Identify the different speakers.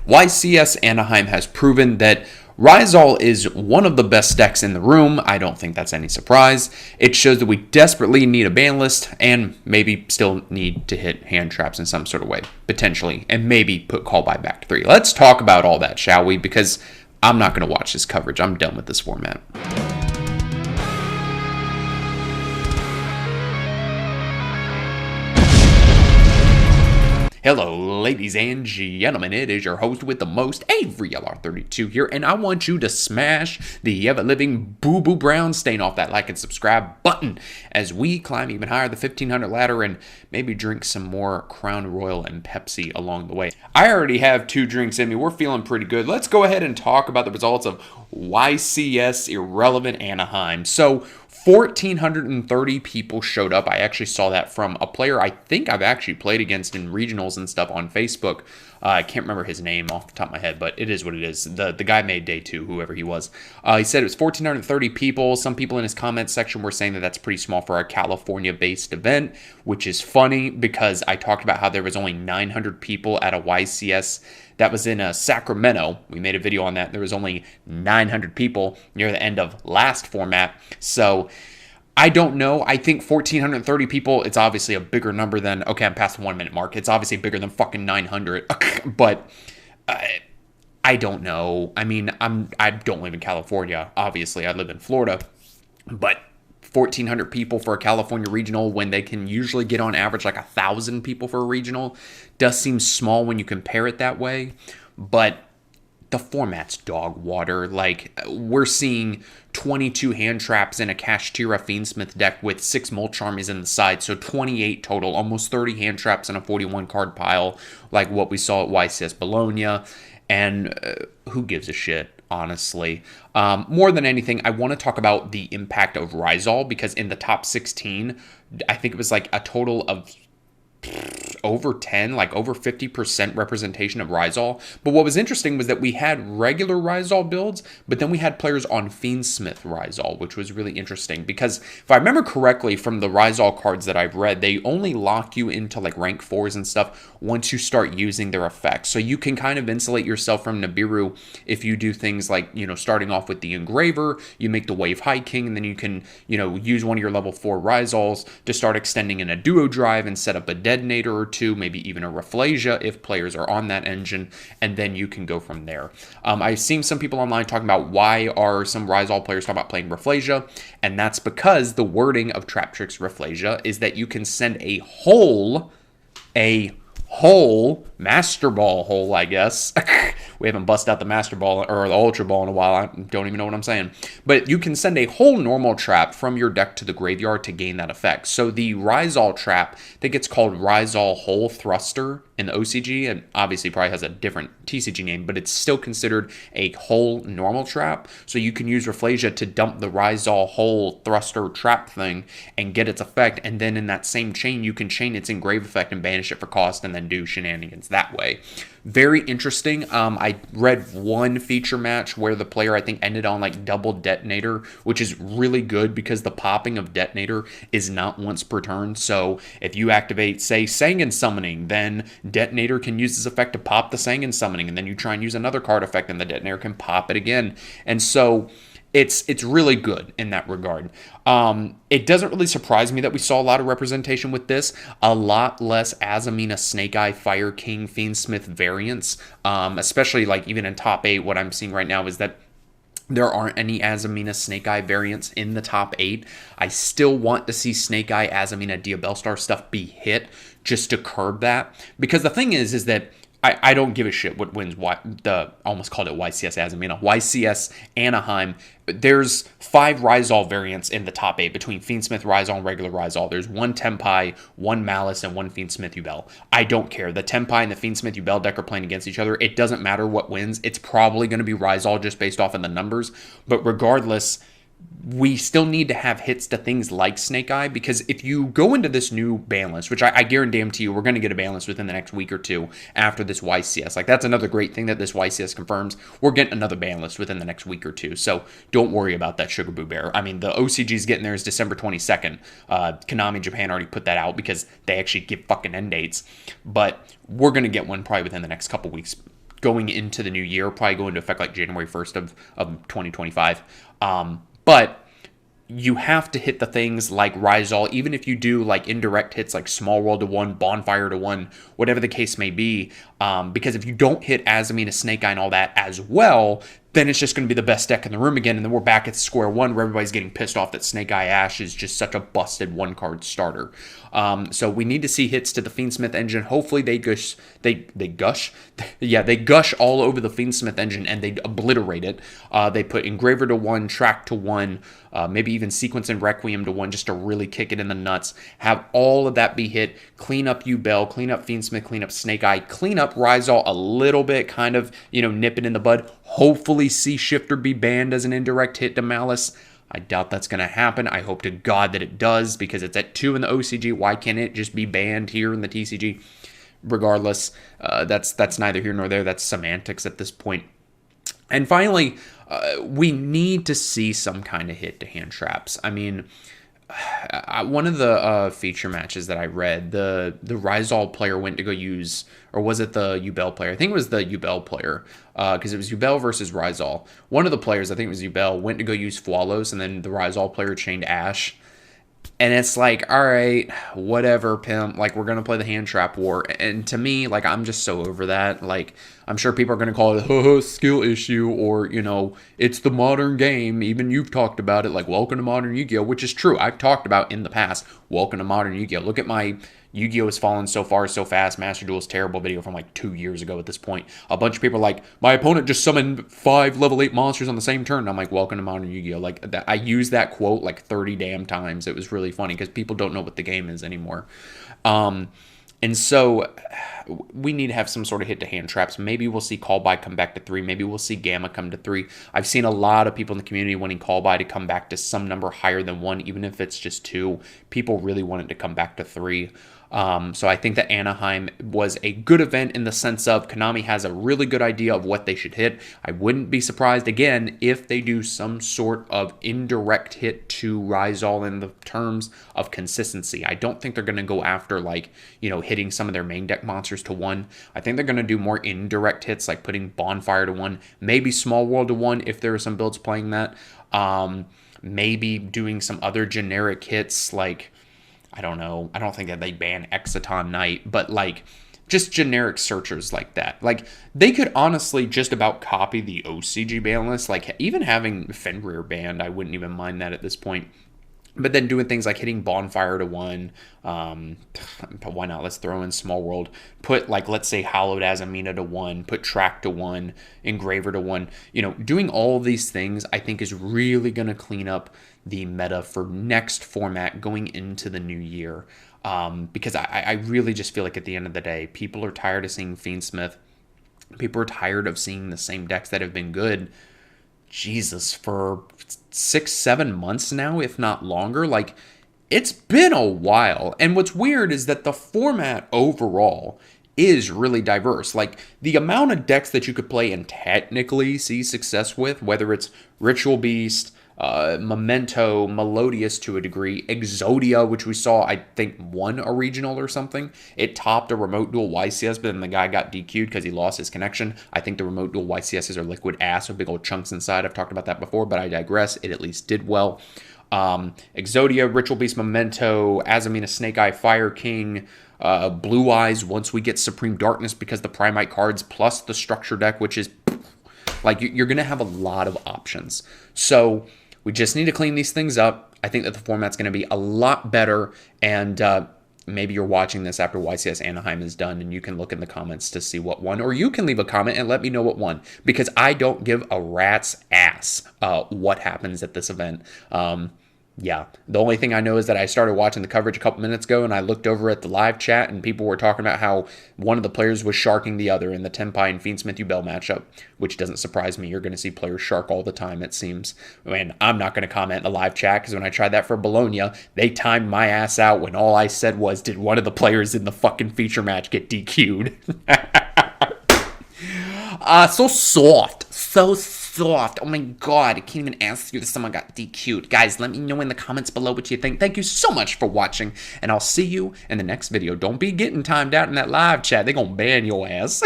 Speaker 1: YCS Anaheim has proven that Rizal is one of the best decks in the room. I don't think that's any surprise. It shows that we desperately need a ban list and maybe still need to hit hand traps in some sort of way, potentially, and maybe put call by back to 3. Let's talk about all that, shall we? Because I'm not going to watch this coverage. I'm done with this format. Hello, ladies and gentlemen, it is your host with the most, Avery LR32 here, and I want you to smash the ever-living boo-boo brown stain off that like and subscribe button as we climb even higher the 1500 ladder and maybe drink some more Crown Royal and Pepsi along the way. I already have 2 drinks in me. We're feeling pretty good. Let's go ahead and talk about the results of YCS Irrelevant Anaheim. So, 1,430 people showed up. I actually saw that from a player I think I've actually played against in regionals and stuff on Facebook. I can't remember his name off the top of my head, but it is what it is. The guy made day 2, whoever he was. He said it was 1,430 people. Some people in his comments section were saying that that's pretty small for a California-based event, which is funny because I talked about how there was only 900 people at a YCS that was in Sacramento. We made a video on that. There was only 900 people near the end of last format. So I don't know. I think 1,430 people, it's obviously a bigger number than, okay, I'm past the 1 minute mark. It's obviously bigger than fucking 900. But I don't know. I mean, I don't live in California. Obviously, I live in Florida. But 1,400 people for a California regional when they can usually get on average like 1,000 people for a regional does seem small when you compare it that way. But the format's dog water. Like, we're seeing 22 hand traps in a Kashtira Fiendsmith deck with 6 Mulch Armies in the side, so 28 total, almost 30 hand traps in a 41 card pile, like what we saw at YCS Bologna. And who gives a shit? Honestly, more than anything, I want to talk about the impact of Rizal because in the top 16, I think it was like a total of over 10, like over 50% representation of Rizal. But what was interesting was that we had regular Rizal builds, but then we had players on Fiendsmith Rizal, which was really interesting because if I remember correctly from the Rizal cards that I've read, they only lock you into like rank 4s and stuff once you start using their effects. So you can kind of insulate yourself from Nibiru if you do things like, starting off with the Engraver, you make the Wave High King, and then you can, use one of your level 4 Rizals to start extending in a duo drive and set up a detonator or 2, maybe even a Rafflesia if players are on that engine, and then you can go from there. I've seen some people online talking about why are some Rizal players talking about playing Rafflesia, and that's because the wording of Traptrix Rafflesia is that you can send a whole Master Ball hole, I guess. We haven't busted out the Master Ball or the Ultra Ball in a while. I don't even know what I'm saying. But you can send a whole normal trap from your deck to the graveyard to gain that effect. So the Rizal trap, I think it's called Rizal Hole Thruster in the OCG, and obviously probably has a different TCG name, but it's still considered a whole normal trap. So you can use Rafflesia to dump the Rizal Hole Thruster trap thing and get its effect, and then in that same chain, you can chain its engrave effect and banish it for cost and then do shenanigans that way. Very interesting. I read one feature match where the player, I think, ended on like double Detonator, which is really good because the popping of Detonator is not once per turn. So if you activate, say, Sangan Summoning, then Detonator can use this effect to pop the Sangan Summoning, and then you try and use another card effect and the Detonator can pop it again. And so it's really good in that regard. It doesn't really surprise me that we saw a lot of representation with this. A lot less Azamina, Snake Eye, Fire King, Fiendsmith variants, especially like even in top 8. What I'm seeing right now is that there aren't any Azamina Snake Eye variants in the top 8. I still want to see Snake Eye, Azamina, Diabellstar stuff be hit just to curb that. Because the thing is that I don't give a shit what wins I almost called it YCS Azamina. YCS Anaheim. There's 5 Rizal variants in the top 8 between Fiendsmith Rizal and regular Rizal. There's 1 Tempai, 1 Malice, and 1 Fiendsmith Yubel. I don't care. The Tempai and the Fiendsmith Yubel deck are playing against each other. It doesn't matter what wins. It's probably going to be Rizal just based off of the numbers. But regardless, we still need to have hits to things like Snake Eye, because if you go into this new ban list, which I guarantee you we're going to get a ban list within the next week or two after this YCS. Like, that's another great thing that this YCS confirms. We're getting another ban list within the next week or two, so don't worry about that, Sugar Boo Bear. I mean, the OCG's getting there is December 22nd. Konami Japan already put that out because they actually give fucking end dates, but we're going to get one probably within the next couple weeks. going into the new year, probably go into effect like January 1st of 2025. But you have to hit the things like Rizal, even if you do like indirect hits like Small World to 1, Bonfire to 1, whatever the case may be. Because if you don't hit Azamina, Snake Eye, and all that as well, then it's just going to be the best deck in the room again. And then we're back at square one where everybody's getting pissed off that Snake Eye Ash is just such a busted one-card starter. So we need to see hits to the Fiendsmith engine. Hopefully they gush. Yeah, they gush all over the Fiendsmith engine and they obliterate it. They put Engraver to 1, Track to 1, maybe even Sequence and Requiem to 1 just to really kick it in the nuts. Have all of that be hit. Clean up Ubel, clean up Fiendsmith, clean up Snake Eye, clean up Rizal a little bit, kind of, nip it in the bud. Hopefully see Shifter be banned as an indirect hit to Malice. I doubt that's going to happen. I hope to God that it does because it's at 2 in the OCG. Why can't it just be banned here in the TCG? Regardless, that's neither here nor there. That's semantics at this point. And finally, we need to see some kind of hit to hand traps. I mean, one of the feature matches that I read, the Rizal player went to go use, or was it the Ubel player? I think it was the Ubel player, because it was Ubel versus Rizal. One of the players, I think it was Ubel, went to go use Fualos, and then the Rizal player chained Ash. And it's like, all right, whatever, pimp. Like, we're going to play the hand trap war. And to me, like, I'm just so over that. Like, I'm sure people are going to call it a skill issue or, it's the modern game. Even you've talked about it, like, welcome to modern Yu-Gi-Oh!, which is true. I've talked about in the past, welcome to modern Yu-Gi-Oh! Look at my Yu-Gi-Oh! Has fallen so far, so fast. Master Duel's terrible video from like 2 years ago at this point. A bunch of people are like, my opponent just summoned 5 level 8 monsters on the same turn. And I'm like, welcome to modern Yu-Gi-Oh! Like, I used that quote like 30 damn times. It was really funny because people don't know what the game is anymore. And so we need to have some sort of hit-to-hand traps. Maybe we'll see Call By come back to 3. Maybe we'll see Gamma come to 3. I've seen a lot of people in the community wanting Call By to come back to some number higher than 1, even if it's just 2. People really want it to come back to 3. So I think that Anaheim was a good event in the sense of Konami has a really good idea of what they should hit. I wouldn't be surprised, again, if they do some sort of indirect hit to Rizal in the terms of consistency. I don't think they're going to go after, like, hitting some of their main deck monsters to 1. I think they're going to do more indirect hits, like putting Bonfire to 1, maybe Small World to 1 if there are some builds playing that. Maybe doing some other generic hits, like, I don't know. I don't think that they ban Exciton Knight, but like just generic searchers like that. Like they could honestly just about copy the OCG ban list. Like even having Fenrir banned, I wouldn't even mind that at this point. But then doing things like hitting Bonfire to 1, why not? Let's throw in Small World. Put, like, let's say Hallowed Azamina to 1. Put Track to 1. Engraver to 1. Doing all of these things, I think, is really going to clean up the meta for next format going into the new year. Because I really just feel like at the end of the day, people are tired of seeing Fiendsmith. People are tired of seeing the same decks that have been good, Jesus, for 6-7 months now, if not longer. Like, it's been a while. And what's weird is that the format overall is really diverse. Like, the amount of decks that you could play and technically see success with, whether it's Ritual Beast, Memento, Melodious to a degree, Exodia, which we saw, I think, won a regional or something. It topped a remote duel YCS, but then the guy got DQ'd because he lost his connection. I think the remote duel YCSs are liquid ass with big old chunks inside. I've talked about that before, but I digress. It at least did well. Exodia, Ritual Beast, Memento, Azamina, Snake Eye, Fire King, Blue Eyes once we get Supreme Darkness because the Primite cards plus the structure deck, which is like you're going to have a lot of options. So we just need to clean these things up. I think that the format's going to be a lot better, and maybe you're watching this after YCS Anaheim is done, and you can look in the comments to see what won, or you can leave a comment and let me know what won, because I don't give a rat's ass what happens at this event. Yeah, the only thing I know is that I started watching the coverage a couple minutes ago, and I looked over at the live chat, and people were talking about how one of the players was sharking the other in the Tenpai and Fiendsmith Ubel matchup, which doesn't surprise me. You're going to see players shark all the time, it seems. And I'm not going to comment in the live chat, because when I tried that for Bologna, they timed my ass out when all I said was, did one of the players in the fucking feature match get DQ'd? So soft. So soft. Oh my god, I can't even ask you if someone got DQ'd. Guys, let me know in the comments below what you think. Thank you so much for watching, and I'll see you in the next video. Don't be getting timed out in that live chat. They're gonna ban your ass.